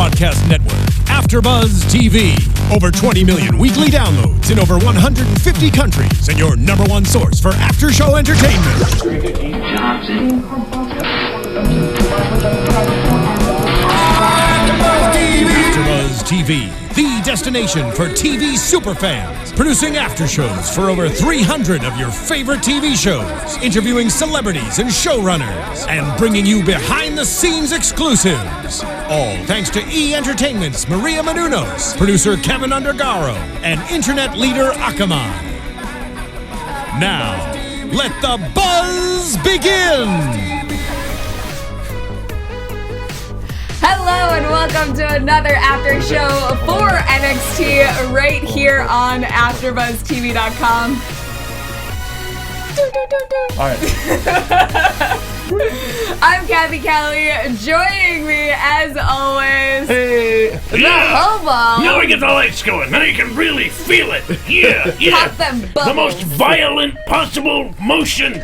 broadcast network, AfterBuzz TV. Over 20 million weekly downloads in over 150 countries, and your number one source for after-show entertainment. AfterBuzz TV, the destination for TV superfans, producing aftershows for over 300 of your favorite TV shows, interviewing celebrities and showrunners, and bringing you behind-the-scenes exclusives. All thanks to E! Entertainment's Maria Menounos, producer Kevin Undergaro, and internet leader Akamai. Now, let the buzz begin! Hello and welcome to another after show for NXT right here on AfterBuzzTV.com. Alright. I'm Kathy Kelly. Joining me, as always, Hey! the hobo. Now we get the lights going. Now you can really feel it. Yeah, yeah. Pop them bubbles. The most violent possible motion.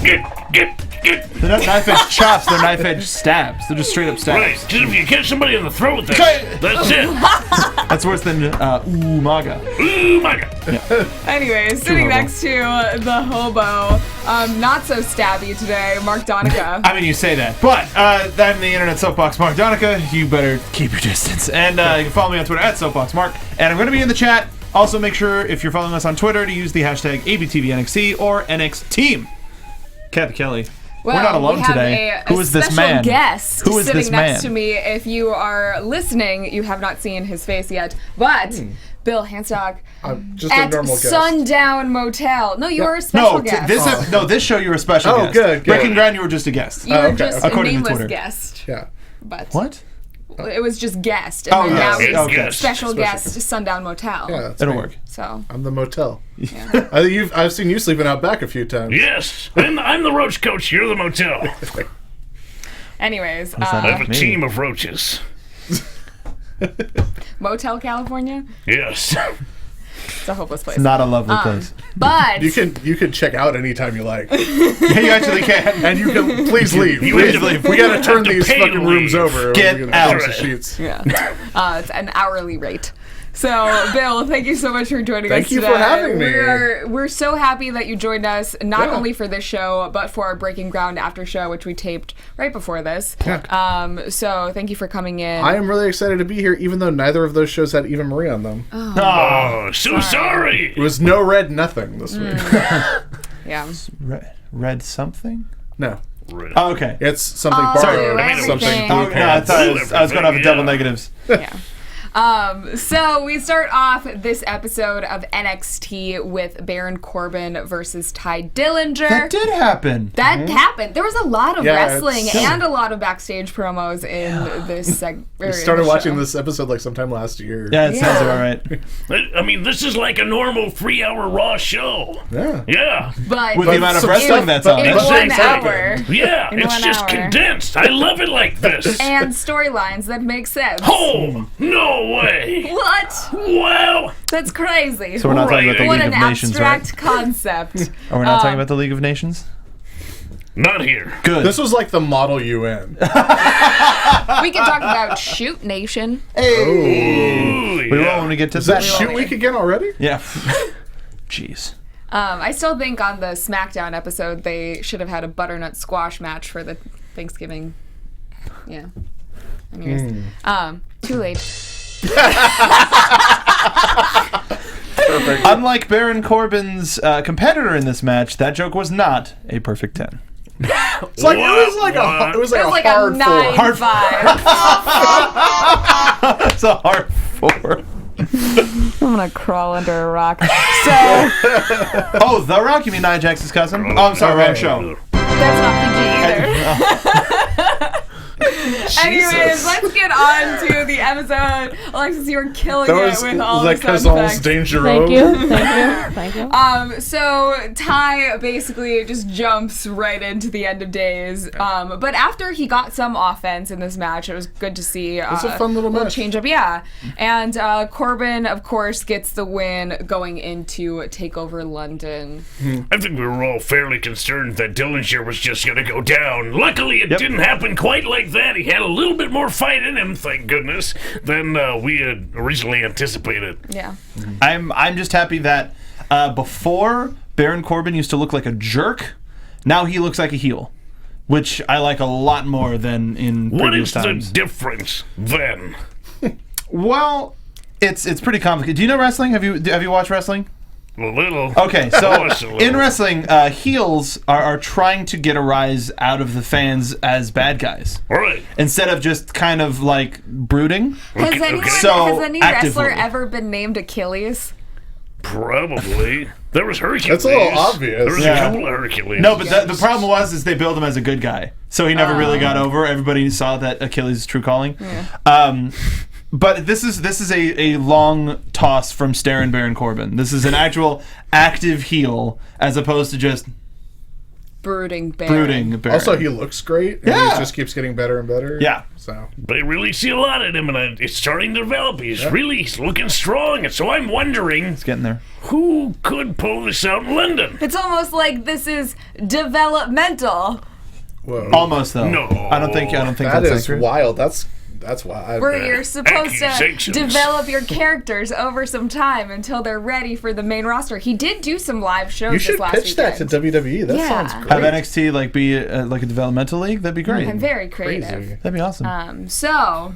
Get. They're not knife-edge chops, they're knife-edge stabs. They're just straight-up Right, stabs. because if you catch somebody in the throat with that, Okay. that's it. That's worse than maga. Ooh, my God. Anyway, sitting hobo. next to the hobo, not so stabby today, Mark Donica. I mean, you say that, but I'm the internet soapbox Mark Donica. You better keep your distance. And you can follow me on Twitter at soapboxmark. And I'm going to be in the chat. Also, make sure if you're following us on Twitter to use the hashtag ABTVNXT or NXTeam. Kathy Kelly. Well, We're not alone we have today. A Who is this special man? guest Who is sitting this next man? to me. If you are listening, you have not seen his face yet. But Bill Hanstock I'm just at a normal guest. Sundown Motel. No, you were a special No, guest. this show you were a special Oh, guest. good. Rick and Gran, you were just a guest. You were okay. just a According to nameless Twitter. guest. Yeah. But What? it was just guest. Oh, And now yes. he's Okay. special guest Sundown Motel. Yeah, that's It'll me. work. So I'm the motel. I've seen you sleeping out back a few times. Yes, I'm the roach coach. You're the motel. anyways, that I have a Me. team of roaches. Motel California. Yes. It's a hopeless place. Not a lovely place. But You can check out anytime you like, Yeah, you actually can. and you can please leave. You Please have to- leave. We gotta turn have to these pay fucking to rooms leave. over. Get We're gonna out. change the sheets. yeah, it's an hourly rate. So, Bill, thank you so much for joining us Thank you today. for having me. We're so happy that you joined us, not Yeah. only for this show, but for our Breaking Ground after show, which we taped right before this. Yeah. So thank you for coming in. I am really excited to be here, even though neither of those shows had Eva Marie on them. Oh, so sorry. It was no red nothing this week. yeah. Read something? No, Oh, okay. it's something Sorry, borrowed, everything. something Oh, blue no, I pants. thought I was going off of double Yeah. negatives. Yeah. So we start off this episode of NXT with Baron Corbin versus Ty Dillinger. That did happen. That happened. There was a lot of Yeah, wrestling it's- and a lot of backstage promos in this segment. We started watching this episode like sometime last year. Yeah, it sounds Yeah. about right. I mean, this is like a normal 3-hour Raw show. Yeah. Yeah. but With the amount of some wrestling stuff- that's but on in it. but- one Exactly. hour. Yeah, In it's 1 just hour. condensed. I love it like this. And storylines that make sense. Oh, no way. What? Wow. That's crazy. So we're not talking about the what League an of Nations, right? abstract concept. Are we not talking about the League of Nations? Not here. Good. This was like the model UN. We can talk about Shoot Nation. Ooh, we will yeah. when we get to Is that that. shoot week again already? Yeah. Jeez. I still think on the SmackDown episode they should have had a butternut squash match for the Thanksgiving. Yeah. Anyways, too late. Unlike Baron Corbin's competitor in this match, that joke was not a perfect 10. It's like it was like a It was like hard a 9-5. It's a hard 4. I'm gonna crawl under a rock. So Oh, The Rock? You mean Nia Jax's cousin? Oh, I'm sorry, wrong show. that's not PG either. Anyways, let's get on to the episode. Alexis, you were killing That it was with all like the sound Kazal's effects. Dangerous. Thank you. So Ty basically just jumps right into the end of days. But after he got some offense in this match, it was good to see. It's a fun little match. change up, yeah. And Corbin, of course, gets the win going into TakeOver London. I think we were all fairly concerned that Dillinger was just going to go down. Luckily, it didn't happen quite like that. he had a little bit more fight in him, thank goodness, than we had originally anticipated. Yeah. I'm just happy that before Baron Corbin used to look like a jerk, now he looks like a heel, which I like a lot more than in What previous is times. the difference then? Well, it's pretty complicated. Do you know wrestling? Have you watched wrestling? A little. Okay, so Just a little. in wrestling, heels are trying to get a rise out of the fans as bad guys. All right. Instead of just kind of like brooding. Has So, any actively. wrestler ever been named Achilles? Probably. There was Hercules. That's a little obvious. There was Yeah. a couple of Hercules. No, but the problem was they billed him as a good guy, so he never really got over. Everybody saw that Achilles' true calling. But this is a long toss from Starin Baron Corbin. This is an actual active heel as opposed to just Brooding Baron. brooding Baron. Also, he looks great, and Yeah. he just keeps getting better and better. Yeah. So They really see a lot in him, and it's starting to develop. He's looking strong, and so I'm wondering It's getting there. who could pull this out in London. It's almost like this is developmental. whoa, Almost though. No. I don't think that that's is accurate. wild. That's wild. Where you're supposed to Accusations. develop your characters over some time until they're ready for the main roster. He did do some live shows You this should last pitch that to weekend. WWE. That Yeah. sounds Have great. NXT like be like a developmental league? That'd be great. I'm very creative. Crazy. That'd be awesome. So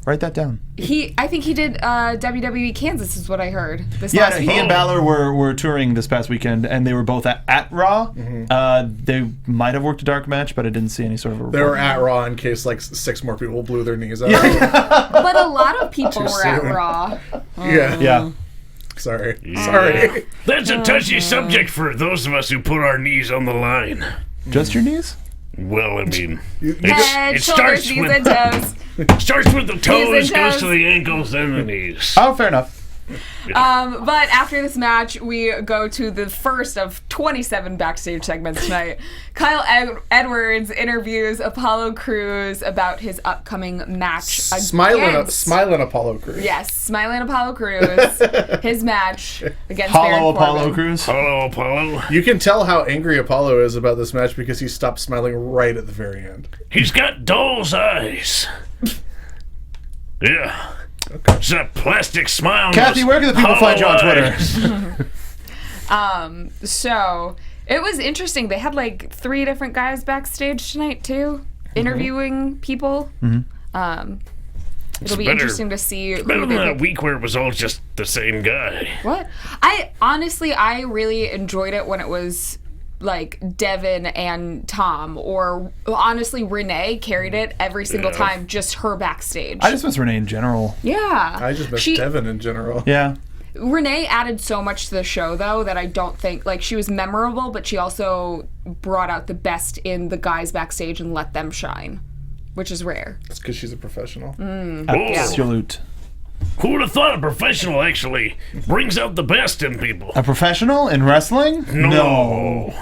Write that down. I think he did WWE Kansas is what I heard. This Yeah, last he week. and Balor were touring this past weekend, and they were both at Raw. They might have worked a dark match, but I didn't see any sort of a report. They were at Raw in case like 6 more people blew their knees out. But a lot of people were at soon. Raw. Yeah. Yeah. Sorry. Sorry. That's a touchy subject for those of us who put our knees on the line. Just your knees? Well, I mean, Head, it shoulders, starts knees, with and toes. starts with the toes, and goes toes. to the ankles, then the knees. Oh, fair enough. But after this match, we go to the first of 27 backstage segments tonight. Kyle Edwards interviews Apollo Crews about his upcoming match against... Smiling Apollo Crews. Yes, Smiling Apollo Crews. His match against Baron Hollow Apollo Corbin. Crews. Hello, Apollo. You can tell how angry Apollo is about this match because he stopped smiling right at the very end. He's got doll's eyes. Yeah. It's that plastic smile. Kathy, where can the people find you on Twitter? So it was interesting. They had like 3 different guys backstage tonight too, interviewing people. It'll be better- interesting to see who Better than they that pick. week where it was all just the same guy. What? I really enjoyed it when it was like Devin and Tom, or honestly Renee carried it every single Yeah. time, just her backstage. I just miss Renee in general. Yeah. I just miss She- Devin in general. Yeah. Renee added so much to the show, though, that I don't think, like, she was memorable, but she also brought out the best in the guys backstage and let them shine, which is rare. It's because she's a professional. Absolute. Who would have thought a professional actually brings out the best in people? A professional in wrestling? No.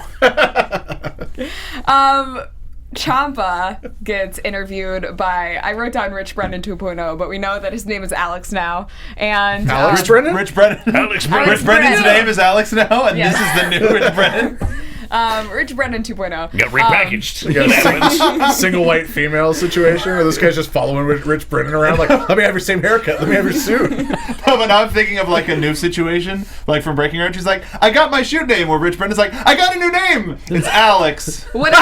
Ciampa gets interviewed by, I wrote down Rich Brennan 2.0, but we know that his name is Alex now. And Alex Brennan? Rich Brennan. Alex Alex Brennan. Rich Brennan's Brennan. name is Alex now, and Yes. this is the new Rich Brennan. Rich Brennan 2.0. Got repackaged. You got a single white female situation where this guy's just following Rich Brennan around like, let me have your same haircut, let me have your suit. No, but now I'm thinking of like a new situation, like from Breaking Range. She's like, I got my shoot name, where Rich Brennan's like, I got a new name. It's Alex. What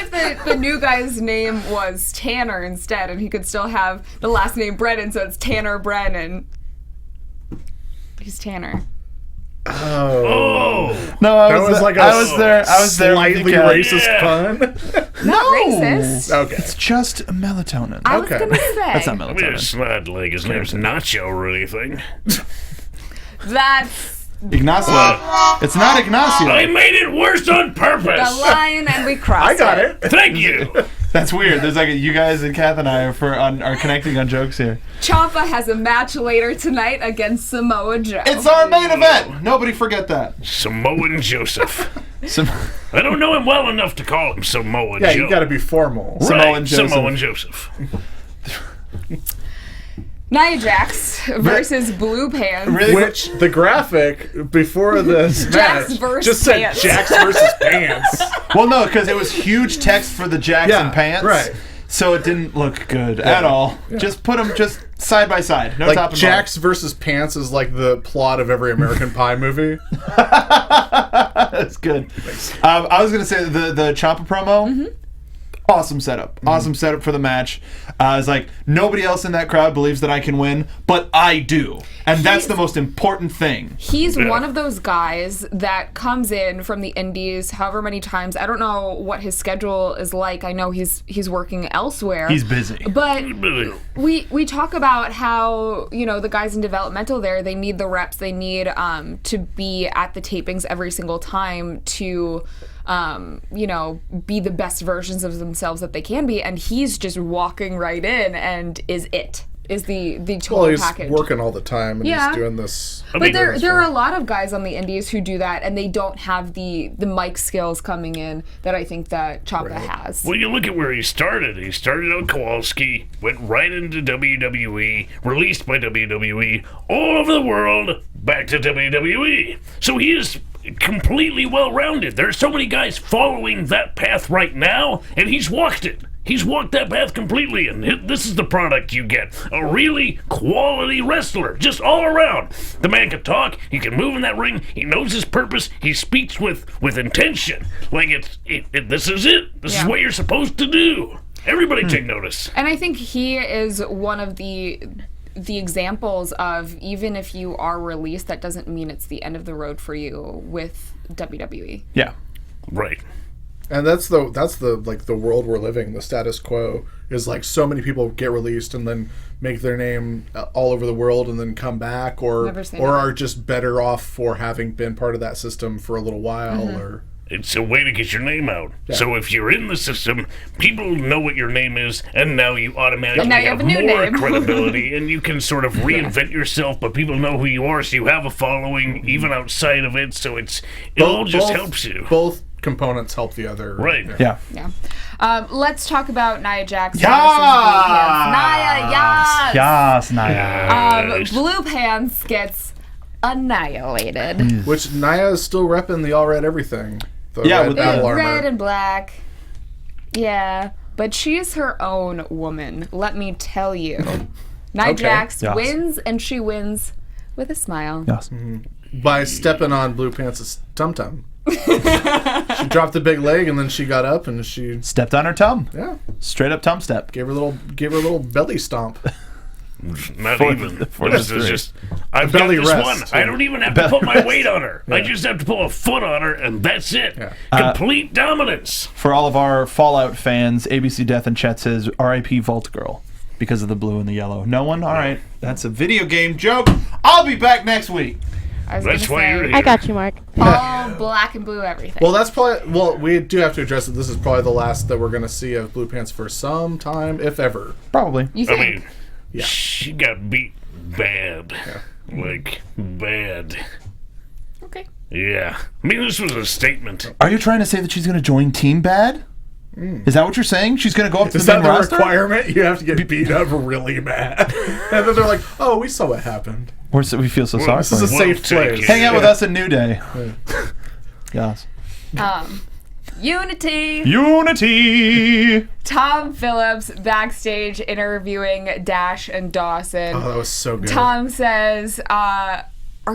if the new guy's name was Tanner instead, and he could still have the last name Brennan, so it's Tanner Brennan. He's Tanner. Oh. No, I That was, was like a I was there. I was there. with Slightly the cat. racist Yeah. pun. Not racist. Okay. It's just melatonin. I was Okay. gonna say That's not I mean, melatonin. it's not like his name's Nacho or anything. that's Ignacio. It's not Ignacio. I made it worse on the purpose. line, and we crossed I got it. Thank you. That's weird. There's like you guys and Kath and I are connecting on jokes here. Ciampa has a match later tonight against Samoa Joe. It's our main event. Nobody forget that. Samoan Joseph. Some I don't know him well enough to call him Samoan Yeah, Joe. you gotta be formal. Samoan right, Joseph. Samoan Joseph. Nia Jax versus Blue Pants. Really? Which the graphic before this Jax match versus just said pants. Jax versus pants. Well, no, because it was huge text for the Jackson Yeah, pants. right. So it didn't look good at all. Just put them just side by side. No top Like and Jax versus pants is like the plot of every American Pie movie. bottom. That's good. I was going to say the Ciampa promo. Awesome setup. Awesome setup for the match. It's like nobody else in that crowd believes that I can win, but I do. And that's the most important thing. He's one of those guys that comes in from the indies however many times. I don't know what his schedule is like. I know he's working elsewhere. He's busy. But we talk about how, the guys in developmental there, they need the reps. They need to be at the tapings every single time to be the best versions of themselves that they can be, and he's just walking right in and is the total Well, he's package. working all the time and Yeah. he's doing this. But there are a lot of guys on the indies who do that, and they don't have the mic skills coming in that I think that Ciampa has. Well, you look at where he started. He started on Kowalski, went right into WWE, released by WWE, all over the world, back to WWE. So he is completely well-rounded. There are so many guys following that path right now, and he's walked it. He's walked that path completely, and this is the product you get. A really quality wrestler, just all around. The man can talk, he can move in that ring, he knows his purpose, he speaks with intention. Like, this is it. This is Yeah. what you're supposed to do. Everybody take notice. And I think he is one of the examples of, even if you are released, that doesn't mean it's the end of the road for you with WWE. Yeah. Right. And that's the world we're living. The status quo is like so many people get released and then make their name all over the world and then come back, or Never say never. are just better off for having been part of that system for a little while. Or It's a way to get your name out. So if you're in the system, people know what your name is, and now you automatically now you have a new more name. credibility, and you can sort of reinvent yourself, but people know who you are, so you have a following even outside of it, so it all just helps you. Both components help the other. Right. Yeah. Yeah. Let's talk about Nia Jax Yes! versus Blue Pants. Nia, yes! Yes, Naya. Blue Pants gets annihilated. Which Nia is still repping the all red everything. The Yeah, red with battle armor. Red and black. Yeah. But she is her own woman, let me tell you. Nia Okay. Jax Yes. wins, and she wins with a smile. Yes. By stepping on Blue Pants' tum tum. She dropped the big leg and then she got up and she Stepped on her tum. yeah Straight up tum step. gave her a little belly stomp. Not For even. the- for This the is three. just, I've got belly this rest, one. too. I don't even have to put my weight on her. I just have to pull a foot on her, and that's it. Yeah. Complete dominance. For all of our Fallout fans, ABC Death in chat says R.I.P. Vault Girl because of the blue and the yellow. No one? All right. That's a video game joke. I'll be back next week. I was That's gonna why say, you're here. I got you, Mark. all black and blue everything. Well, that's probably we do have to address that this is probably the last that we're going to see of Blue Pants for some time, if ever. Probably. you I think? mean, she got beat bad. Like, bad. Okay. Yeah. I mean, this was a statement. Are you trying to say that she's going to join Team Bad? Is that what you're saying? She's going to go up to Is the that main the roster? requirement? You have to get beat up really bad, and then they're like, "Oh, we saw what happened." We feel so sorry This for is a you. safe take place. it. Hang out with us at New Day. Yes. Unity. Unity. Tom Phillips backstage interviewing Dash and Dawson. Oh, that was so good. Tom says, "Are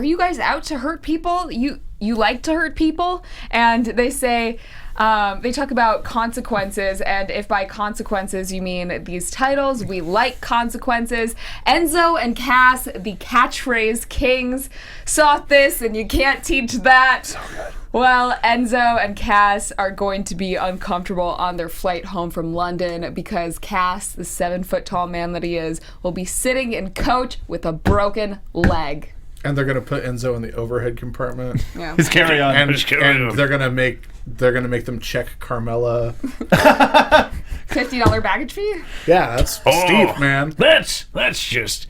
you guys out to hurt people? You like to hurt people?" And they say, they talk about consequences, and if by consequences you mean these titles, we like consequences. Enzo and Cass, the catchphrase kings, saw this, and you can't teach that. So good. Well, Enzo and Cass are going to be uncomfortable on their flight home from London because Cass, the 7-foot-tall man that he is, will be sitting in coach with a broken leg. And they're gonna put Enzo in the overhead compartment, Yeah. His carry on. and, Just carry on. they're gonna make them check Carmella. $50 baggage fee? Yeah, that's steep, man. That's just,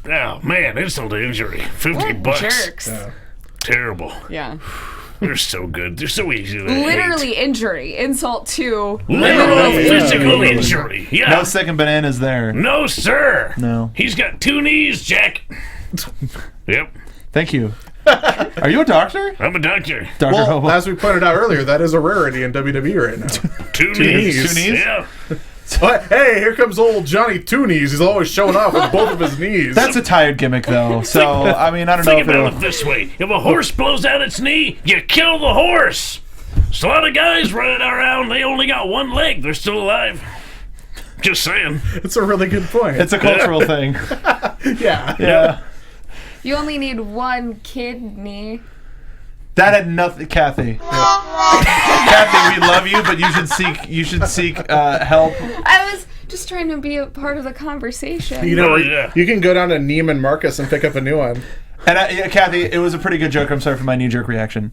oh man, insult to injury. $50. Jerks. Yeah. Terrible. Yeah. They're so good. They're so easy to Literally injury, insult to Literal physical injury. Yeah. No second bananas there. No, sir. No. He's got 2 knees, Jack. Yep. Thank you. Are you a doctor? I'm a doctor. Dr. Well, Hobo. as we pointed out earlier, that is a rarity in WWE right now. 2 knees. 2 knees? Yeah. But, hey, here comes old Johnny Two Knees. He's always showing off with both of his knees. That's a tired gimmick, though. So, I mean, I don't know Think if about it'll... it this way. If a horse blows out its knee, you kill the horse. So a lot of guys running around, they only got 1 leg. They're still alive. Just saying. It's a really good point. It's a cultural thing. yeah. Yeah. You only need 1 kidney. That had nothing, Kathy. Kathy, we love you, but you should seek help. I was just trying to be a part of the conversation. You know, Oh, yeah. you can go down to Neiman Marcus and pick up a new one. And yeah, Kathy, it was a pretty good joke. I'm sorry for my knee-jerk reaction.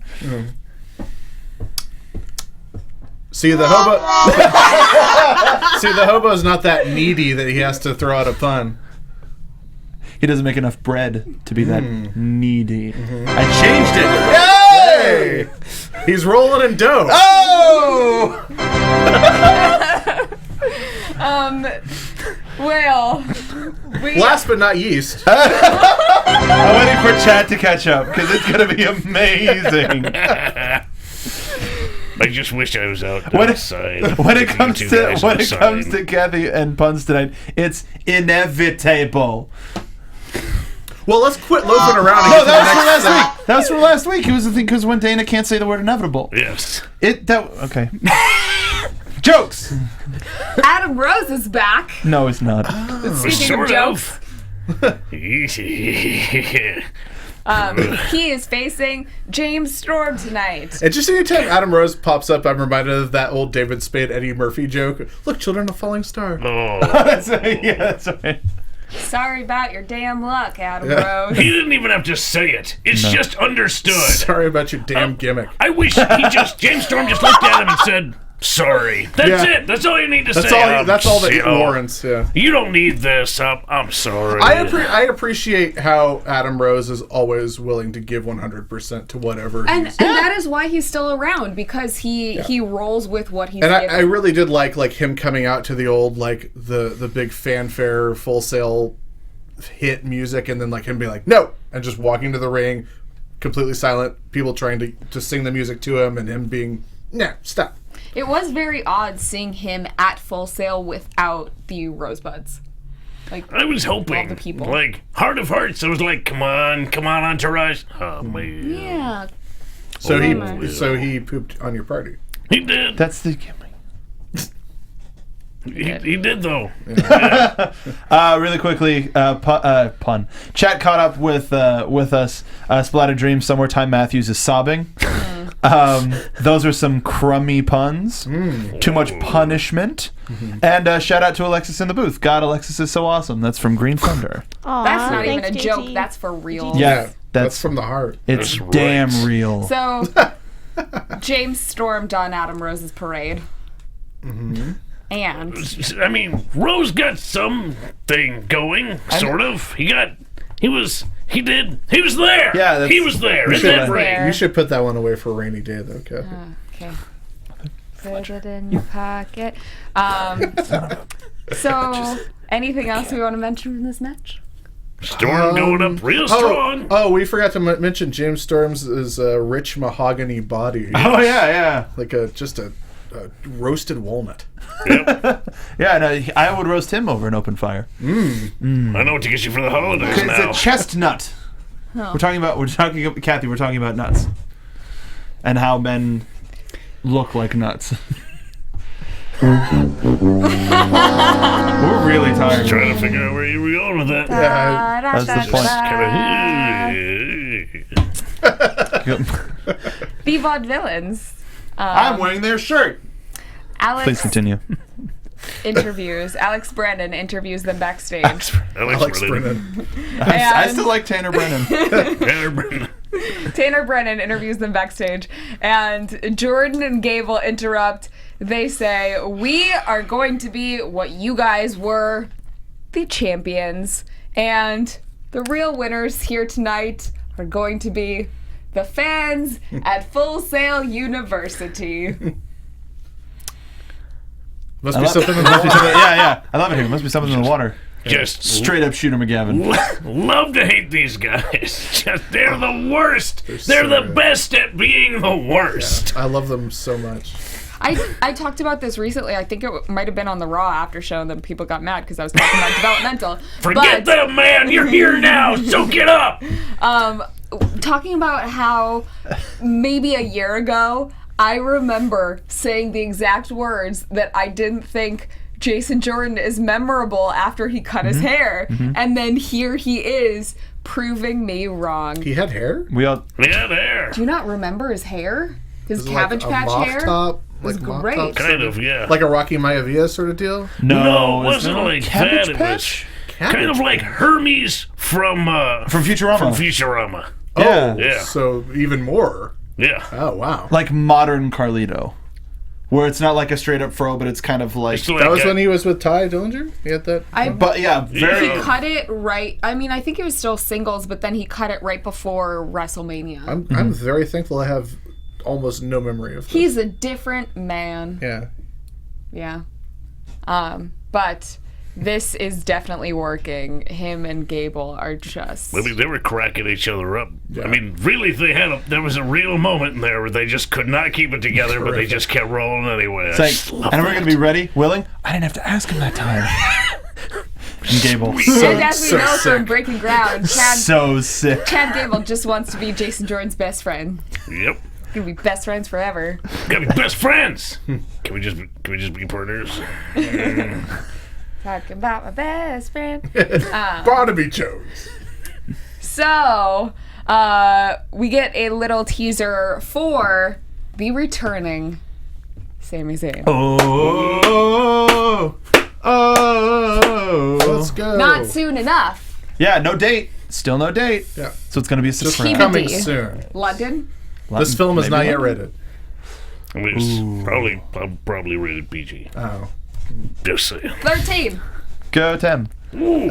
See, the hobo. See, the hobo's not that needy that he has to throw out a pun. He doesn't make enough bread to be that needy. I changed it. Hey! He's rolling in dough. Oh! Well, we Last but not least, I'm waiting for Chad to catch up because it's gonna be amazing. I just wish I was outside. When it comes You two guys to Kathy and puns tonight, it's inevitable. well, let's quit loafing around and No, get to that the was from next last week. That was from last week. It was the thing because when Dana can't say the word inevitable. Yes. Okay. Jokes. Adam Rose is back. No, it's not. Speaking Sort of of. jokes, he is facing James Storm tonight. And just anytime Adam Rose pops up, I'm reminded of that old David Spade, Eddie Murphy joke. Look, children, a falling star. Oh. That's right. Sorry about your damn luck, Adam Rose. He didn't even have to say it. It's just understood. Sorry about your damn gimmick. I wish James Storm just looked at him and said, sorry. That's Yeah. it. That's all you need to That's say. all. That's all that You know, warrants. Yeah. You don't need this. I'm sorry. I appreciate how Adam Rose is always willing to give 100% to whatever. And he's, that is why he's still around, because he rolls with what he's and given. I really did like him coming out to the old the big fanfare Full Sail hit music, and then him being like no, and just walking to the ring, completely silent. People trying to sing the music to him, and him being nah, stop. It was very odd seeing him at Full Sail without the rosebuds. I was hoping, all the people. heart of hearts, I was like, come on, Entourage. Oh, man. Yeah. So Oh, he pooped on your party. He did. That's the gimmick. He did, though. Really quickly, pun. Chat caught up with us. Splatter Dream. Somewhere Time Matthews is sobbing. Those are some crummy puns. Too much punishment. And shout out to Alexis in the booth. God, Alexis is so awesome. That's from Green Thunder. That's not even a Thanks, joke. JT. That's for real. Yeah, That's from the heart. It's That's right. damn real. So, James stormed on Adam Rose's parade. And I mean, Rose got something going, sort of. He was there. Yeah, he was there in should that have- ring. You should put that one away for a rainy day, though, Kathy. okay, put it in your pocket. So, anything else we want to mention from this match? Storm going up real strong. Oh, we forgot to mention James Storm's rich mahogany body, Oh yeah. like just a roasted walnut. Yeah, no, I would roast him over an open fire. I know what to get you for the holidays It's now. a chestnut. We're talking about Kathy. We're talking about nuts, and how men look like nuts. We're really tired. Trying to figure out where you were going with that. That's the point. The Vaudevillains. I'm wearing their shirt. Alex Please continue. Alex Brennan interviews them backstage. Alex Brennan. I still like Tanner Brennan. Tanner Brennan interviews them backstage, and Jordan and Gable interrupt. They say, "We are going to be what you guys were, the champions, and the real winners here tonight are going to be the fans at Full Sail University. Must be something in the Must be water. something- yeah. I love it here. Must be something in the water. Just Straight up Shooter McGavin. love to hate these guys. Just they're the worst. They're so the good. best at being the worst. I love them so much. I talked about this recently. I think it might have been on the Raw after show, and then people got mad because I was talking about developmental. Forget But, them, man. You're here now. Soak it up. talking about how maybe a year ago, I remember saying the exact words that I didn't think Jason Jordan is memorable after he cut his hair. And then here he is proving me wrong. He had hair? We all. Yeah, there. Do you not remember his hair? His Was it Cabbage like a Patch mop hair? top? was Like mop great. top Kind of, yeah. Like a Rocky Maivia sort of deal? No, it is wasn't there a like Cabbage that. It Patch? was kind of like Hermes from Futurama. From Futurama. Yeah. Yeah. So even more. Yeah. Oh, wow. Like modern Carlito. Where it's not like a straight up fro, but it's kind of like. So That was like, when he was with Ty Dillinger? He had that? But yeah, very. He cut it right. I mean, I think it was still singles, but then he cut it right before WrestleMania. I'm very thankful I have almost no memory of this. He's a different man. Yeah. Yeah. But this is definitely working. Him and Gable are just. I mean, they were cracking each other up. I mean, really, there was a real moment in there where they just could not keep it together, but they just kept rolling anyway. I just It's like, love and we're that. going to be ready, willing. I didn't have to ask him that time. And Gable. And as we so know from sick. Breaking Ground, So sick. Chad Gable just wants to be Jason Jordan's best friend. Yep. Gonna be best friends forever. Gotta be best friends. Can we just be partners? Talking about my best friend. Barnaby Jones. So, we get a little teaser for the returning Sami Zayn. Oh. Oh. Let's go. Not soon enough. Yeah, no date. Still no date. Yeah. So it's going to be a Just surprise. coming TBD. soon. London? This film is Maybe not yet London? rated. I mean, it's probably rated PG. Oh. Just saying. 13. Go 10. Ooh.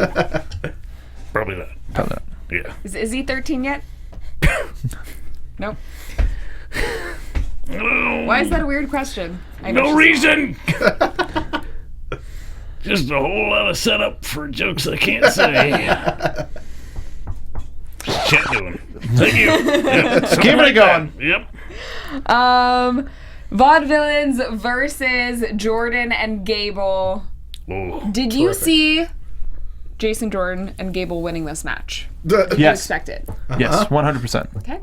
Probably not. Probably not. Yeah. Is he 13 yet? Nope. Why is that a weird question? I know No she's- reason. Just a whole lot of setup for jokes I can't say. Chat doing. Thank you. Yeah, something Keeping it like going. that. Yep. Vaudevillains versus Jordan and Gable. Oh, Did you see Jason Jordan and Gable winning this match? Yes. Expected. Yes, 100%. Okay.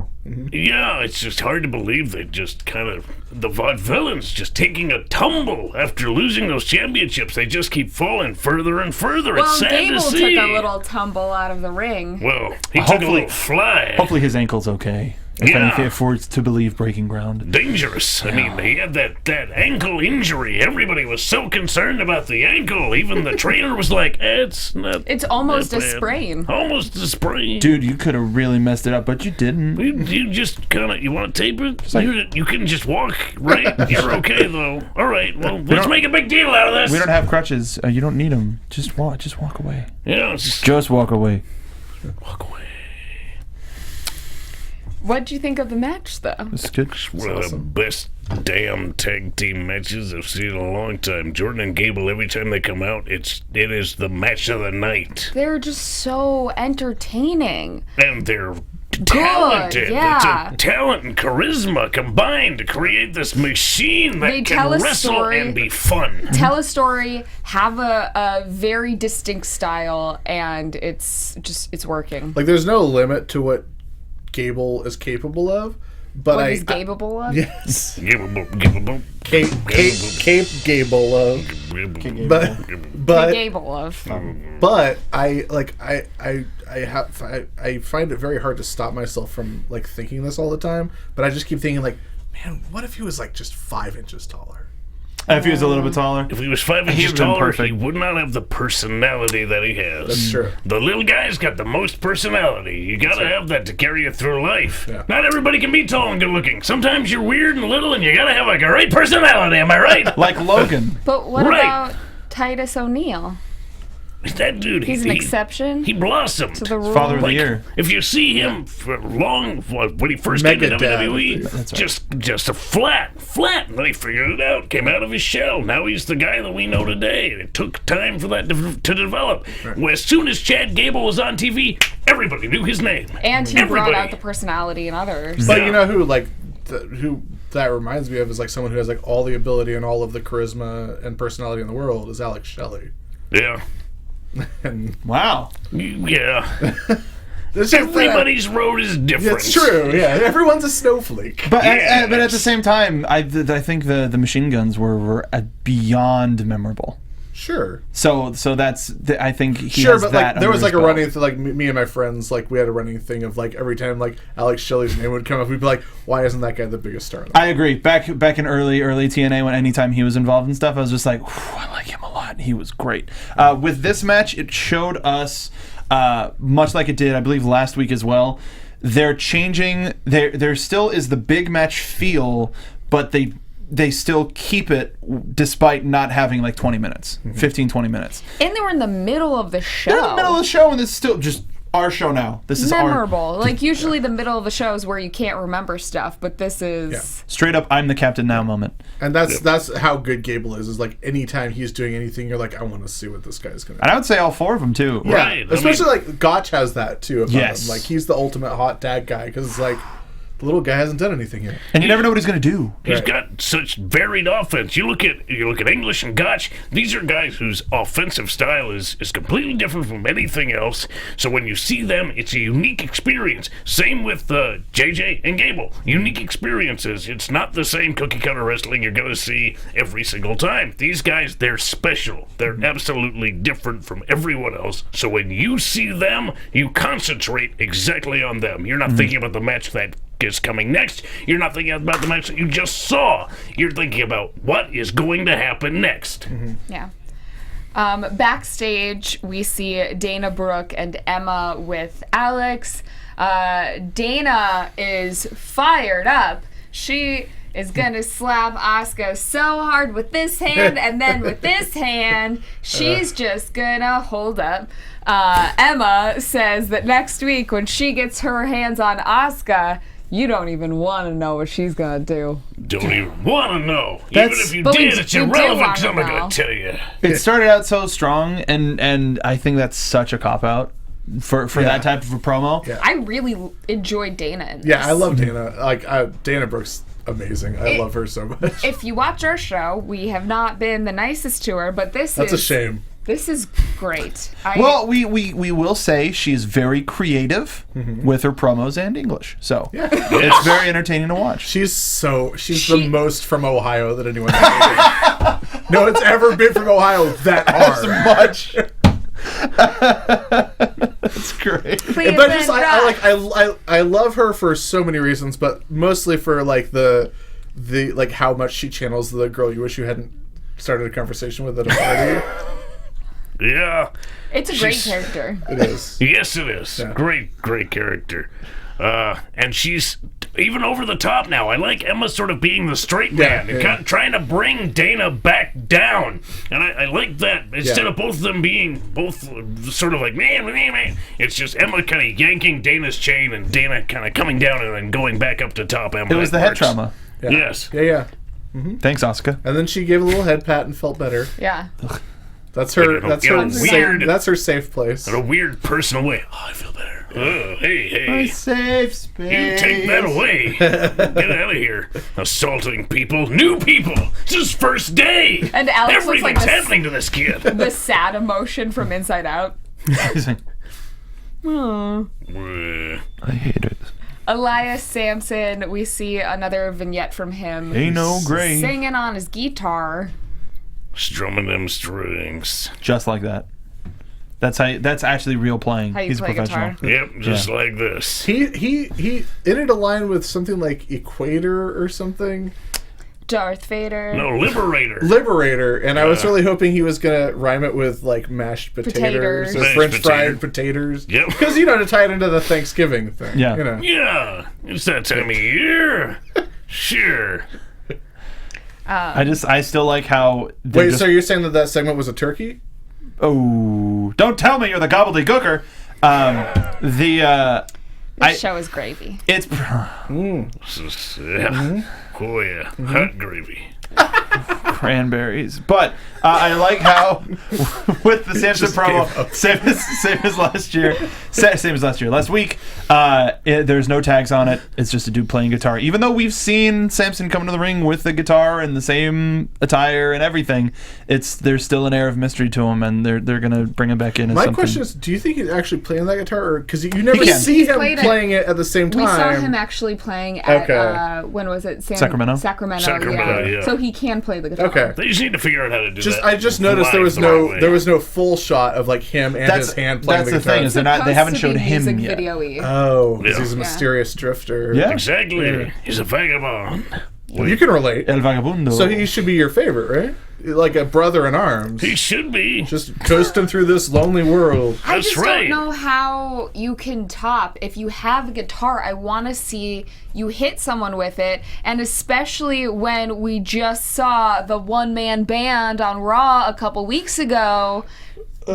yeah, it's just hard to believe they just kind of the Vaudevillains just taking a tumble after losing those championships. They just keep falling further and further. Well, it's sad Gable to took see. a little tumble out of the ring. Well, he took a Hopefully- little fly. Hopefully his ankle's okay. If Yeah. anything, if we're to believe Breaking Ground. Dangerous. I mean, he had that ankle injury. Everybody was so concerned about the ankle. Even the trainer was like, it's not. It's almost that a bad." sprain. Almost a sprain. Dude, you could have really messed it up, but you didn't. You just kind of, you want to tape it? like- You can just walk, right? You're okay, though. All right, well, let's don't- make a big deal out of this. We don't have crutches. You don't need them. Just walk away. Yeah, just Just walk away. walk away. What'd you think of the match, though? It's good. One of the best damn tag team matches I've seen in a long time. Jordan and Gable, every time they come out, it is the match of the night. They're just so entertaining. And they're talented. yeah. It's a talent and charisma combined to create this machine that They can tell a wrestle story. and be fun. Tell a story, have a very distinct style, and it's working. Like, there's no limit to what Gable is capable of, but What I is Gable of? yes, Give a boop, give a boop. Cape Gable of, but but Gable of. but I find it very hard to stop myself from like thinking this all the time. But I just keep thinking like, man, what if he was like just 5 inches taller? If he was a little bit taller. If he was 5 He inches would've been taller, perfect. he would not have the personality that he has. That's true. The little guy's got the most personality. You gotta have that to carry you through life. Yeah. Not everybody can be tall and good looking. Sometimes you're weird and little and you gotta have a great personality, am I right? Like Logan. But what Right. about Titus O'Neil? That dude, He's an exception He blossomed. to the rule. Father of the year. If you see him for when he first came to Megadad. WWE, That's right. just a flat, and then he figured it out, came out of his shell. Now he's the guy that we know today. It took time for that to develop. Well, as soon as Chad Gable was on TV, everybody knew his name. And he Everybody. brought out the personality in others. But Yeah. you know who, like, who that reminds me of is like someone who has like all the ability and all of the charisma and personality in the world is Alex Shelley. Yeah. And Wow. Yeah. it's just Everybody's road is different. It's true. Yeah, everyone's a snowflake. But Yeah, but at the same time, I think the machine guns were beyond memorable. Sure. So that's I think he Sure, has but that like there was under like his a belt. running like me and my friends, like we had a running thing of like every time like Alex Shelley's name would come up, we'd be like, why isn't that guy the biggest star? I agree. Back in early TNA, when anytime he was involved in stuff, I was just like, I like him a lot. He was great. With this match, it showed us, much like it did, I believe, last week as well. They're changing. There still is the big match feel, but they still keep it despite not having like 20 minutes, 15, 20 minutes. And they were in the middle of the show. They're in the middle of the show, and it's still just our show now. This is our Memorable. Like, usually the middle of the show is where you can't remember stuff, but this is... straight up I'm the captain now moment. And that's how good Gable is like anytime he's doing anything, you're like, I want to see what this guy's gonna do. And I would say all four of them too. Yeah, Right, I especially like Gotch has that too about Yes. him. Like he's the ultimate hot dad guy because it's like the little guy hasn't done anything yet. And you never know what he's gonna do. He's Right. got such varied offense. You look at English and Gotch. These are guys whose offensive style is completely different from anything else. So when you see them, it's a unique experience. Same with JJ and Gable. Unique experiences. It's not the same cookie cutter wrestling you're gonna see every single time. These guys, they're special. They're absolutely different from everyone else. So when you see them, you concentrate exactly on them. You're not thinking about the match that is coming next. You're not thinking about the match that you just saw. You're thinking about what is going to happen next. Yeah. Backstage, we see Dana Brooke and Emma with Alex. Dana is fired up. She is gonna slap Asuka so hard with this hand and then with this hand. She's just gonna hold up. Emma says that next week when she gets her hands on Asuka, you don't even want to know what she's gonna do. Don't even want to know. Even That's- if you But we did, it's do irrelevant wanna because I'm not know. going to tell you. It started out so strong, and I think that's such a cop out for that type of a promo. Yeah. I really enjoyed Dana in this. Yeah, I love Dana. Like Dana Brooks, amazing. I love her so much. If you watch our show, we have not been the nicest to her, but this That's is a shame. This is great. Well, we will say she's very creative with her promos and English, so it's very entertaining to watch. She's the most from Ohio that anyone has. No one's ever been from Ohio that hard. Much. That's great. But just I love her for so many reasons, but mostly for like the like how much she channels the girl you wish you hadn't started a conversation with at a party. Yeah. it's a great she's- character. It is. Yes, it is. Yeah. Great character. And she's even over the top now. I like Emma sort of being the straight man and kind of trying to bring Dana back down. And I like that. Instead of both of them being both sort of like, man. It's just Emma kind of yanking Dana's chain and Dana kind of coming down and then going back up to top Emma. It was That the head works. trauma. Yeah. Yes. Yeah. Thanks, Asuka. And then she gave a little head pat and felt better. Yeah. That's her. In a- That's in her. a Safe, weird- that's her safe place. In a weird personal way. Oh, I feel better. Oh, hey. Safe space. You take that away. Get out of here. Assaulting people. New people. It's his first day. And Alex looks like Everything's this- happening to this kid. The sad emotion from Inside Out. Uh, I hate it. Elias Sampson, we see another vignette from him. Ain't no gray. Singing on his guitar. Strumming them strings. Just like that. That's actually real playing. How you He's a play professional. guitar. Yep, just like this. He ended a line with something like Equator or something. Darth Vader. No, Liberator. Liberator, and I was really hoping he was gonna rhyme it with like mashed potatoes or Mashed French potato. fried potatoes. Yep. Because to tie it into the Thanksgiving thing. Yeah. You know. Yeah, it's that time of year. Sure. I still like how Wait, so you're saying that segment was a turkey? Oh, don't tell me you're the gobbledygooker. This show is gravy. It's Oh yeah, hot gravy. cranberries, but I like how with the Samson just promo, gave up. same as last year, same as last year. Last week, there's no tags on it. It's just a dude playing guitar. Even though we've seen Samson come into the ring with the guitar and the same attire and everything, there's still an air of mystery to him, and they're gonna bring him back in. As My something. question is, do you think he's actually playing that guitar, or because you never can. see He's him played it. playing it at the same time? We saw him actually playing at Okay. When was it? Sacramento? Sacramento, yeah. So he can play the guitar. Okay. They just need to figure out how to do that. I just noticed there live was the right way. there was no full shot of like him and his hand playing that's the the guitar. thing is they haven't showed him music yet. video-y. Oh, because Yeah. he's a mysterious drifter. Yeah. Exactly. Yeah. He's a vagabond. You can relate. El Vagabundo. So he should be your favorite, right? Like a brother in arms. He should be. Just coasting through this lonely world. I That's just right. don't know how you can top. If you have a guitar, I want to see you hit someone with it, and especially when we just saw the one-man band on Raw a couple weeks ago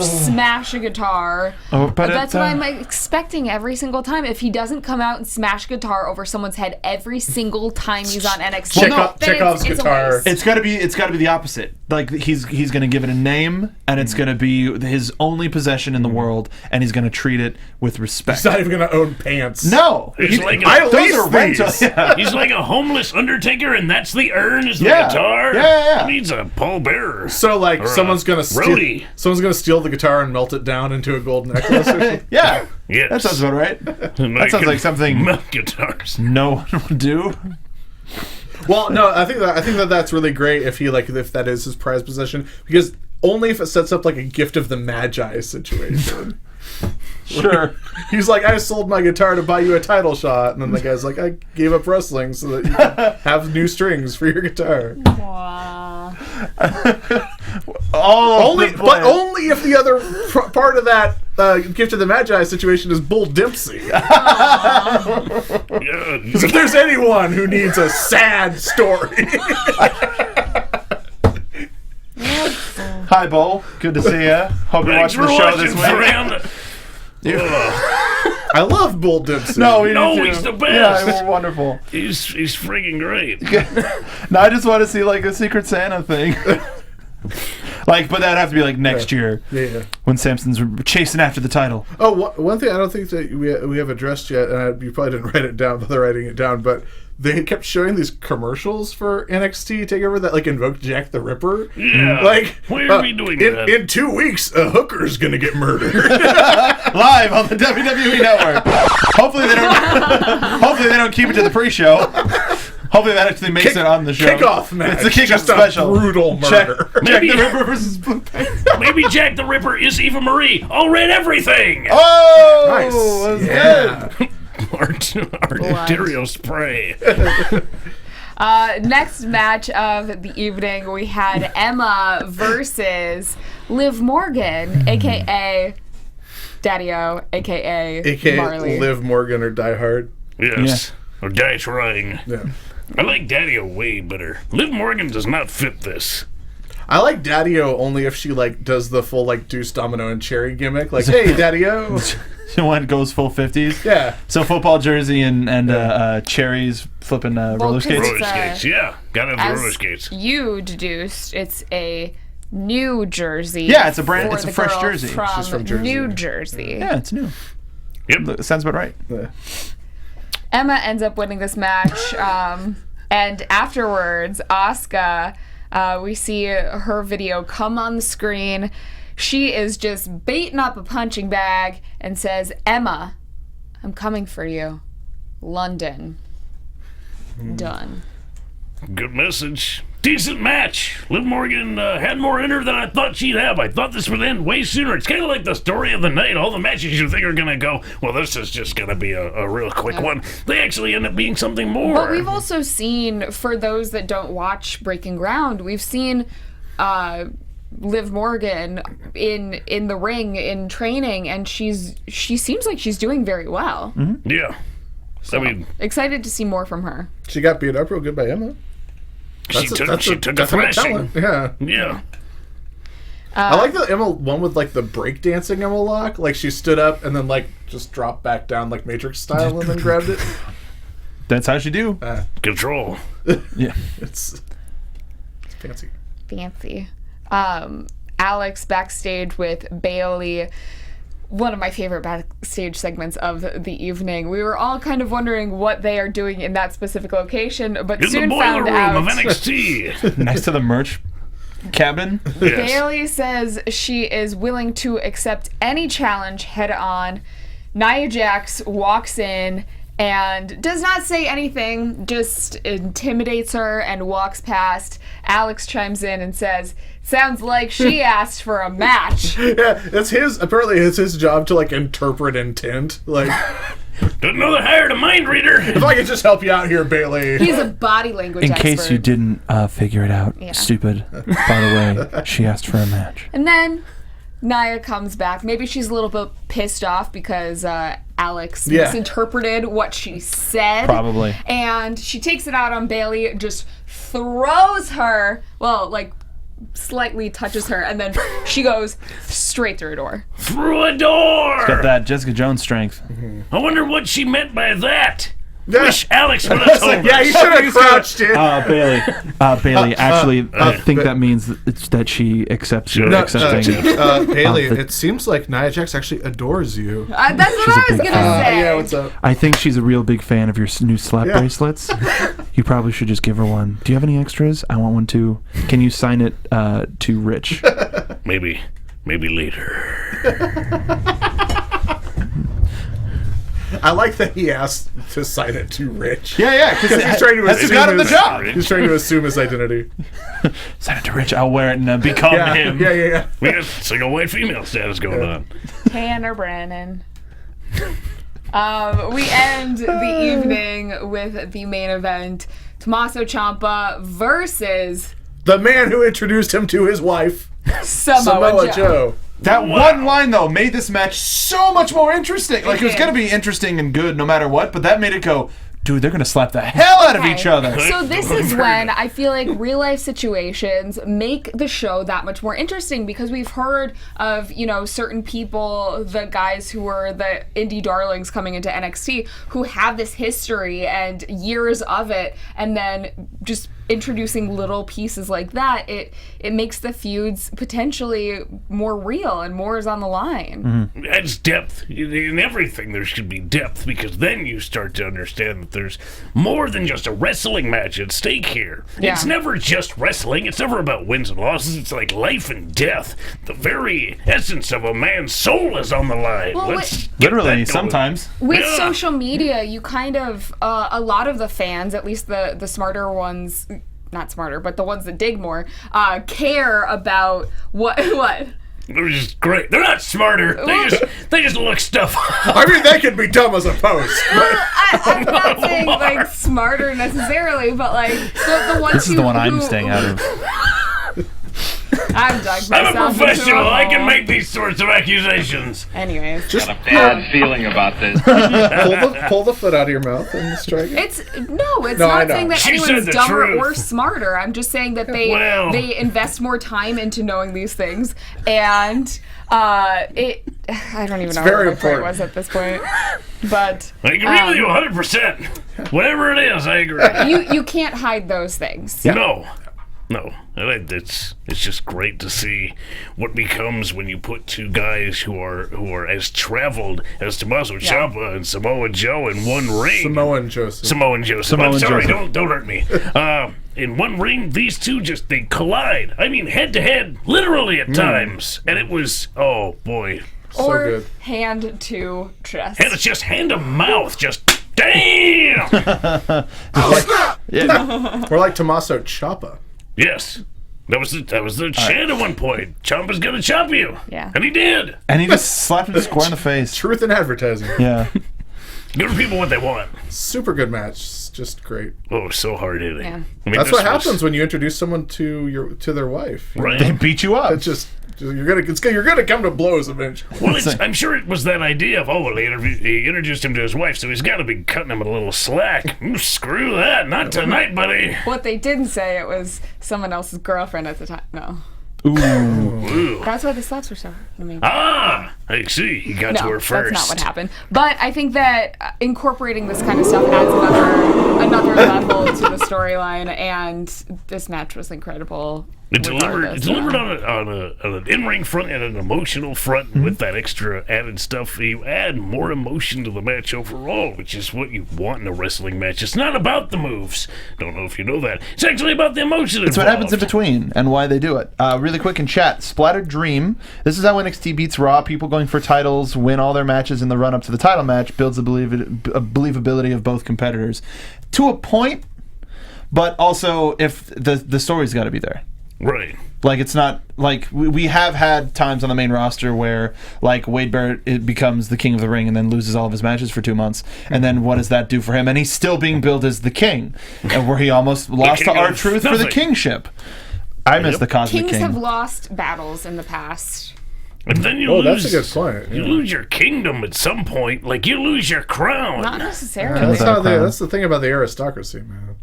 smash a guitar. Oh, but That's what I'm expecting every single time. If he doesn't come out and smash a guitar over someone's head every single time he's on NXT, Chekhov's then it's a guitar. waste. It's gotta be the opposite. Like he's gonna give it a name, and it's gonna be his only possession in the world, and he's gonna treat it with respect. He's not even gonna own pants. No, He's like I a, those lease are rental. these. Yeah. he's like a homeless undertaker, and that's the urn is the Yeah. guitar. Yeah. He needs a pallbearer. So like Or someone's a gonna roadie. steal the guitar and melt it down into a gold necklace. Or something. Yeah, Yes. that sounds about right. That sounds like something Melt guitars. no one would do. Well, no, I think that's really great if that is his prized possession, because only if it sets up like a gift of the Magi situation. Sure. He's like, I sold my guitar to buy you a title shot, and then the guy's like, I gave up wrestling so that you can have new strings for your guitar. Wow. But only if the other part of that gift of the Magi situation is Bull Dempsey. Yeah. If there's anyone who needs a sad story. Hi, Bo. Good to see you. Hope you're Thanks watching for the show this watching, week. friend. I love Bull Dempsey. No, we No, do too. he's the best. Yeah, we're wonderful. He's freaking great. No, I just want to see like a Secret Santa thing. Like, but that'd have to be like next year Yeah. when Samson's chasing after the title. Oh, one thing I don't think that we have addressed yet, and you probably didn't write it down, but they're writing it down, but they kept showing these commercials for NXT TakeOver that like invoked Jack the Ripper. Yeah. Like, Why are we doing that? In 2 weeks, a hooker's gonna get murdered. Live on the WWE Network. Hopefully they don't keep it to the pre-show. Hopefully that actually makes it on the show. Kickoff match. It's the kickoff Just a special. brutal Jack, murder. Jack Maybe- the Ripper versus Blue Pants. Maybe Jack the Ripper is Eva Marie. I'll read everything. Oh, Nice. that's Yeah. good. Arterial spray. Next match of the evening, we had Emma versus Liv Morgan, aka Daddy-O, aka AKA Marley. Liv Morgan or Die Hard. Yes. Or Die Trying. Yeah. I like Daddy way better. Liv Morgan does not fit this. I like Daddy-O only if she like does the full like Deuce Domino and Cherry gimmick. Like, hey, Daddy-O. One goes full 50s. Yeah. So football jersey and cherries flipping roller 'cause skates. Roller skates, yeah. Gotta have the As roller skates. you deduced, it's a New Jersey. Yeah, it's a brand- for it's a the fresh girl jersey. She's from Jersey. New Jersey. Yeah, it's new. Yep. Sounds about right. Yeah. Emma ends up winning this match, and afterwards, Asuka, we see her video come on the screen. She is just baiting up a punching bag and says, "Emma, I'm coming for you. London." Done. Good message. Decent match. Liv Morgan had more in her than I thought she'd have. I thought this would end way sooner. It's kind of like the story of the night. All the matches you think are going to go, well, this is just going to be a real quick one. They actually end up being something more. But we've also seen, for those that don't watch Breaking Ground, we've seen Liv Morgan in the ring in training, and she seems like she's doing very well. Yeah. I mean, Excited to see more from her. She got beat up real good by Emma. she took a definite thrashing. talent. Yeah. Yeah. I like the Emma one with like the breakdancing Emma lock. Like she stood up and then like just dropped back down like Matrix style and then grabbed it. That's how she do. Control. Yeah. It's fancy. Fancy. Alex backstage with Bailey. One of my favorite backstage segments of the evening. We were all kind of wondering what they are doing in that specific location, but In soon the boiler found room out. of NXT. Next to the merch cabin. Yes. Bailey says she is willing to accept any challenge head on. Nia Jax walks in and does not say anything, just intimidates her and walks past. Alex chimes in and says, sounds like she asked for a match. Yeah, apparently it's his job to like interpret intent. Like, Didn't know they hired a mind reader. if I could just help you out here, Bailey. He's a body language In expert. case you didn't figure it out, Yeah. stupid. By the way, she asked for a match. And then Nia comes back. Maybe she's a little bit pissed off because Alex Yeah. misinterpreted what she said. Probably. And she takes it out on Bailey, just throws her, well, like, slightly touches her, and then she goes straight through a door. Through a door. Got that Jessica Jones strength. I wonder what she meant by that. Yeah. Wish Alex would have told Yeah, us. you should have crouched in. Bailey, actually, I think that means that she accepts your No, accepting. Bailey, it seems like Nia Jax actually adores you. That's what I was big gonna fan. say. Yeah, what's up? I think she's a real big fan of your new slap Yeah. bracelets. You probably should just give her one. Do you have any extras? I want one too. Can you sign it to Rich? Maybe later. I like that he asked to sign it to Rich. Yeah, because He's trying to that's who assume got him the his- job. He's trying to assume his identity. Sign it to Rich. I'll wear it and become Yeah, him. yeah. We got single white female status going on. Tanner Brennan. We end the evening with the main event: Tommaso Ciampa versus The man who introduced him to his wife, Samoa Joe. That one line, though, made this match so much more interesting. Like, it was going to be interesting and good no matter what, but that made it go, dude, they're going to slap the hell out of Okay. each other. So this is when I feel like real life situations make the show that much more interesting, because we've heard of, you know, certain people, the guys who were the indie darlings coming into NXT, who have this history and years of it, and then just introducing little pieces like that, it makes the feuds potentially more real and more is on the line. Adds depth in everything. There should be depth, because then you start to understand that there's more than just a wrestling match at stake here. Yeah. It's never just wrestling. It's never about wins and losses. It's like life and death. The very essence of a man's soul is on the line. Well, Let's get Literally, that going. sometimes. With Yeah. social media, you kind of, a lot of the fans, at least the smarter ones, not smarter, but the ones that dig more, care about what. They're just great. They're not smarter. They just look stuff up. I mean, they could be dumb as a post. I'm not saying like smarter necessarily, but like the ones This is the one I'm staying out of. I've dug myself I'm a into professional. I can hole. make these sorts of accusations. Anyways, Just Bad feeling about this. pull the foot out of your mouth and strike it. it's I not know. saying that She said anyone's the dumber truth. or smarter. I'm just saying that they Well. they invest more time into knowing these things, and I don't even know very what my point important. was at this point, but I agree with you 100%. Whatever it is, I agree. you can't hide those things. No, it's just great to see what becomes when you put two guys who are as traveled as Tommaso Ciampa and Samoa Joe in one ring. Samoan Joseph. Samoan Joseph. Samoan I'm sorry, Joseph. don't hurt me. In one ring, these two they collide. I mean, head to head, literally at times, and it was oh boy, So Or good. hand to chest. and it's just hand to mouth, just damn. We're like Tommaso Ciampa. Yes. That was the chant at one point. Ciampa's gonna chop you. Yeah. And he did. And he just slapped him square in the face. Truth in advertising. Yeah. Give people what they want. Super good match. Just great. Oh, so hard hitting. Yeah. I mean, That's this what was- happens when you introduce someone to their wife. Right. They beat you up. It's just you're gonna come to blows eventually. Well, I'm sure it was that idea of, he introduced him to his wife, so he's got to be cutting him a little slack. Screw that. Not tonight, buddy. What they didn't say, it was someone else's girlfriend at the time. No. Ooh. That's why the slots were so amazing. Ah, I see. You got to No, her first. that's not what happened. But I think that incorporating this kind of stuff adds another level to the storyline, and this match was incredible. It delivered regardless. on an in-ring front and an emotional front with that extra added stuff. You add more emotion to the match overall, which is what you want in a wrestling match. It's not about the moves. Don't know if you know that. It's actually about the emotion. It's what happens in between and why they do it. Really quick in chat, Splattered Dream. This is how NXT beats Raw. People going for titles win all their matches in the run-up to the title match, builds the believability of both competitors. To a point, but also if the story's got to be there. Right. Like, it's not like we have had times on the main roster where like Wade Barrett becomes the king of the ring and then loses all of his matches for 2 months, and then what does that do for him? And he's still being billed as the king, and where he almost lost to king of R-Truth for the nothing. kingship. I miss the Cosmic Kings King. have lost battles in the past. And then you Oh, lose. that's a good point. You Yeah. lose your kingdom at some point. Like, you lose your crown. Not necessarily. That's Without how a crown. that's the thing about the aristocracy, man.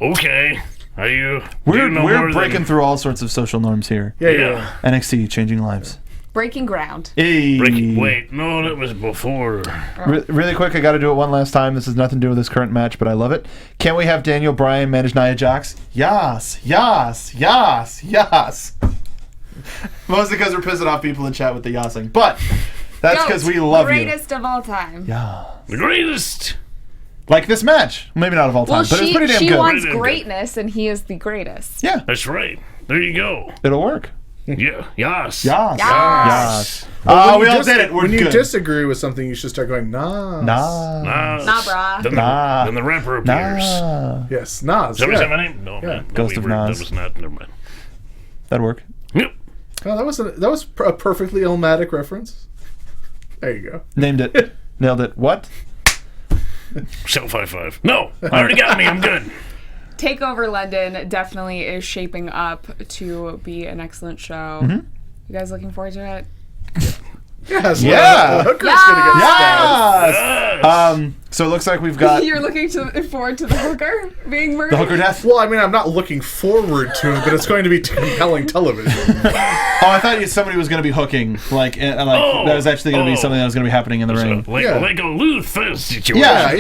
Okay. Are you? We're you know we're more breaking than, through all sorts of social norms here. Yeah. NXT changing lives. Breaking ground. Hey. Wait, no, that was before. Really quick, I got to do it one last time. This has nothing to do with this current match, but I love it. Can we have Daniel Bryan manage Nia Jax? Yes, yes, yes, yes. Mostly because we're pissing off people in chat with the yassing, but that's because we love Greatest of all time. you. Yeah. The greatest. Like this match. Maybe not of all time, Well, but it's pretty damn she good. wants Pretty damn good. greatness, and he is the greatest. Yeah, That's right. There you go. it'll work. Yeah. Yes. Yes. Yes. Yes. When We you all did it. We're when you good. disagree with something, you should start going, nah. Nah. Nah, brah. Then, Nah. then the rapper appears. Nah. Yes, Nas. Does that Yeah. have a name? No, man. No, Ghost of Nas. That was not. Never mind. That'd work. Yep. Oh, that was a perfectly Illmatic reference. There you go. Named it. Nailed it. What? Self high five. No, already got me. I'm good. Takeover London definitely is shaping up to be an excellent show. Mm-hmm. You guys looking forward to it? Yes. Yeah. Hooker's gonna get stabbed. Yes. So it looks like we've got You're looking forward to the hooker being murdered? the hooker death. Well, I mean, I'm not looking forward to it, but it's going to be compelling television. Oh, I thought somebody was going to be hooking. Like that was actually going to be something that was going to be happening in the ring. Like, Yeah. like a Luther situation. Yeah.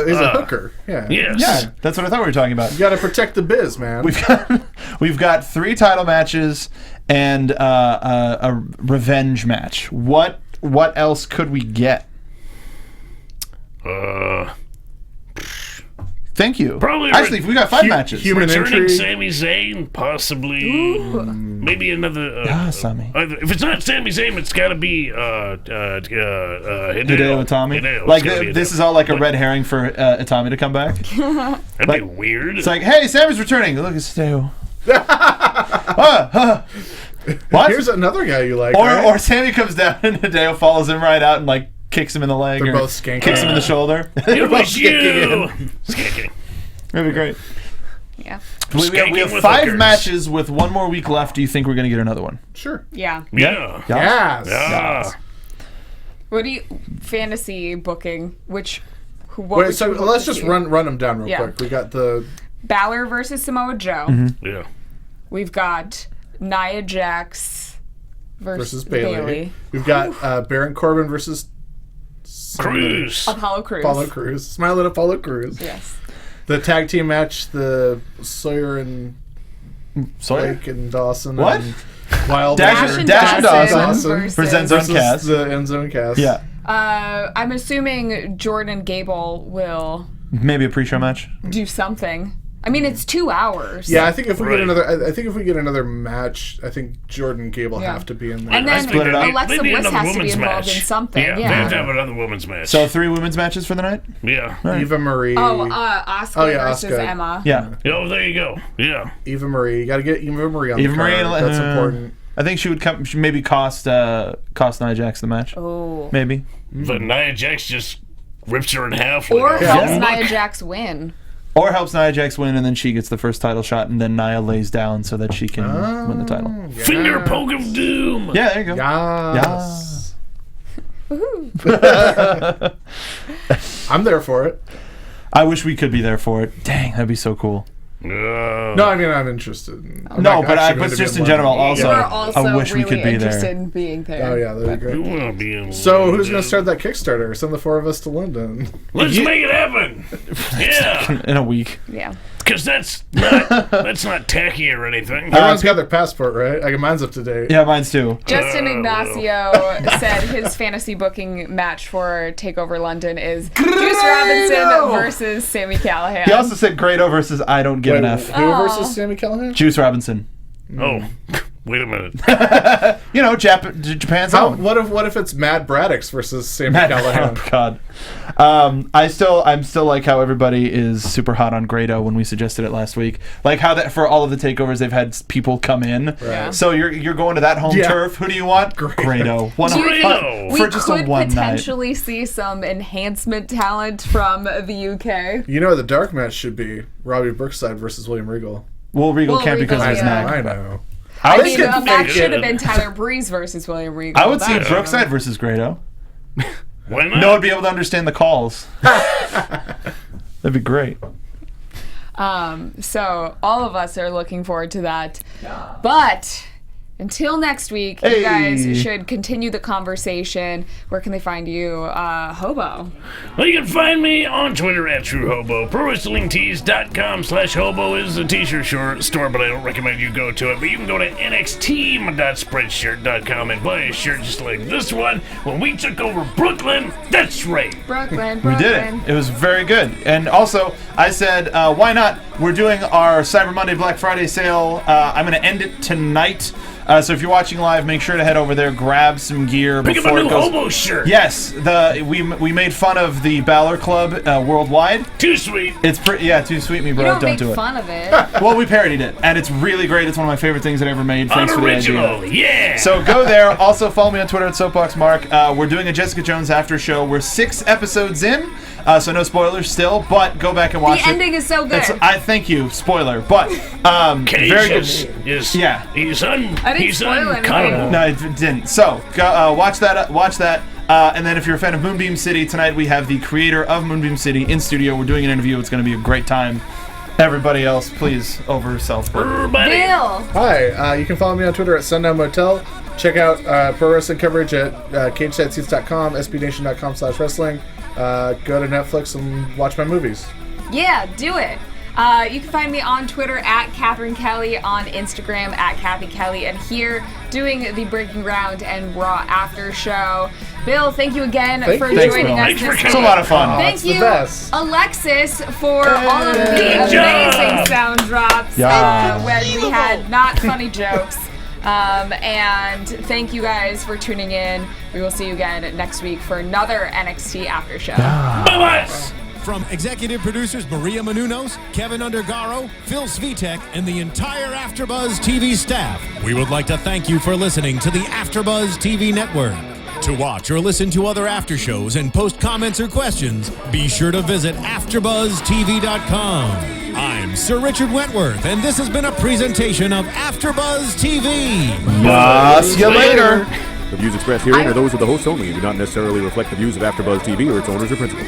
He's a hooker. Yeah. Yes. Yeah, that's what I thought we were talking about. You got to protect the biz, man. We've got 3 title matches and a revenge match. What else could we get? Thank you. Probably Actually, we got 5 matches. human Returning entry. Sami Zayn, possibly. Maybe another. Yeah, Sami. If it's not Sami Zayn, it's got to be Hideo Hideo Itami. Hideo. Like It's gotta be this Hideo. is all like a red herring for Itami to come back. That'd be weird. It's like, hey, Sammy's returning. Look, it's Hideo. What? Here's another guy you like. Or right? Sammy comes down and Hideo follows him right out and like kicks him in the leg. They're or both skanking. Kicks him in the shoulder. it They're both was you. skanking in. Skanking. That'd be great. Yeah. We have Skanking with 5 hookers. matches with 1 more week left. Do you think we're going to get another one? Sure. Yeah. Yeah. Yes. Yeah. What do you fantasy booking? What Wait, would so you hope let's to just see? run them down real Yeah. quick. We got the Balor versus Samoa Joe. Mm-hmm. Yeah. We've got Nia Jax versus versus Bailey. We've got Baron Corbin versus Cruz. Apollo Crews. Apollo Crews. Smile at Apollo Crews. Yes. The tag team match, the Sawyer and Sawyer? Blake and Dawson. What? And Wild Dash Bird and Dawson versus, for Zen's Own versus cast. the End Zone cast. Yeah. I'm assuming Jordan and Gable will Maybe a pre-show match. do something. I mean, it's 2 hours. Yeah, I think if we Right. get another, I think if we get another match, I think Jordan and Gable Yeah. have to be in there. And then Split it up. Alexa They need Bliss another has to be women's involved match. in something. Yeah, they have to have another women's match. So 3 women's matches for the night? yeah. Eva Marie. Asuka Oh, yeah, versus Asuka. Emma. Yeah. Oh, there you go. Yeah. Eva Marie. You got to get Eva Marie on Eva the Marie. card. That's important. I think she would come. She maybe cost Nia Jax the match. Oh. Maybe. But Nia Jax just rips her in half. Or with a helps hook. Nia Jax win. Or helps Nia Jax win, and then she gets the first title shot, and then Nia lays down so that she can win the title. Finger poke of doom. Yeah, there you go. Yes. I'm there for it. I wish we could be there for it. Dang, that'd be so cool. No, I mean I'm interested. No, but just in general, also, We're also I wish we really could be interested there. in being there. Oh yeah, that'd be You great. want to be in So who's gonna start that Kickstarter? Send the 4 of us to London. Let's make it happen. Yeah, In a week. Yeah. because that's not tacky or anything. Everyone's got their passport, right? I got mine's up to date. Yeah, mine's too. Justin Ignacio said his fantasy booking match for TakeOver London is Juice Robinson versus Sami Callihan. He also said Grado versus I don't give Wait, an F. who versus Sami Callihan? Juice Robinson. Oh, wait a minute. You know, Japan's How, own. what if it's Matt Braddix versus Sami Matt- Callihan? Oh God. I'm still like how everybody is super hot on Grado when we suggested it last week. Like how that for all of the takeovers they've had people come in. Yeah. So you're going to that home Yeah. turf. Who do you want? Grado. Do you Grado. think For we just a could one night. potentially see some enhancement talent from the UK? You know what the dark match should be? Robbie Brookside versus William Regal. Well, Regal Well, can't because of his Regal, yeah. neck. I know. I I would mean, see, the match it. should have been Tyler Breeze versus William Regal. I would see That- Brookside versus Grado. Why not? No one would be able to understand the calls. That'd be great. So all of us are looking forward to that. But until next week, you Hey. guys should continue the conversation. Where can they find you, Hobo? Well, you can find me on Twitter at TrueHobo. ProWrestlingTees.com/hobo is a t-shirt store, but I don't recommend you go to it. But you can go to NXT.Spreadshirt.com and buy a shirt just like this one. When we took over Brooklyn, that's right. Brooklyn. We did it. It was very good. And also, I said, why not? We're doing our Cyber Monday Black Friday sale. I'm going to end it tonight. So if you're watching live, make sure to head over there, grab some gear Pick up a before new it goes. hobo shirt. Yes, we made fun of the Balor Club worldwide. Too sweet. It's pretty, too sweet, me, You bro. don't make do it. fun of it. Well, we parodied it, and it's really great. It's one of my favorite things that I ever made. Thanks for the Unoriginal. idea. Yeah. So go there. Also follow me on Twitter at SoapboxMark. We're doing a Jessica Jones after show. We're 6 episodes in, so no spoilers still. But go back and watch The it. ending is so good. I thank you. Spoiler, but Cage very good. is Yeah. He's I didn't he's spoil anything. uncuttable. No, it didn't. So go, watch that. And then if you're a fan of Moonbeam City, tonight we have the creator of Moonbeam City in studio. We're doing an interview. It's going to be a great time. Everybody else, please, over Southport. Everybody. Bill. Hi, you can follow me on Twitter at Sundown Motel. Check out pro wrestling coverage at CageSideSeats.com, SBNation.com/wrestling. Go to Netflix and watch my movies. Yeah, do it. You can find me on Twitter at Catherine Kelly, on Instagram at Kathy Kelly, and here doing the Breaking Ground and Raw After Show. Bill, thank you again Thank for you. Thanks, joining Bill. us Thanks for this coming. It's a week. lot of fun. Thank it's the you, best. Alexis, for all of the amazing sound drops Yeah. when we had not funny jokes. And thank you guys for tuning in. We will see you again next week for another NXT After Show. Bye-bye. From executive producers Maria Menounos, Kevin Undergaro, Phil Svitek, and the entire AfterBuzz TV staff, we would like to thank you for listening to the AfterBuzz TV network. To watch or listen to other after shows and post comments or questions, be sure to visit AfterBuzzTV.com. I'm Sir Richard Wentworth, and this has been a presentation of AfterBuzz TV. See you later. The views expressed herein are those of the hosts only and do not necessarily reflect the views of AfterBuzz TV or its owners or principals.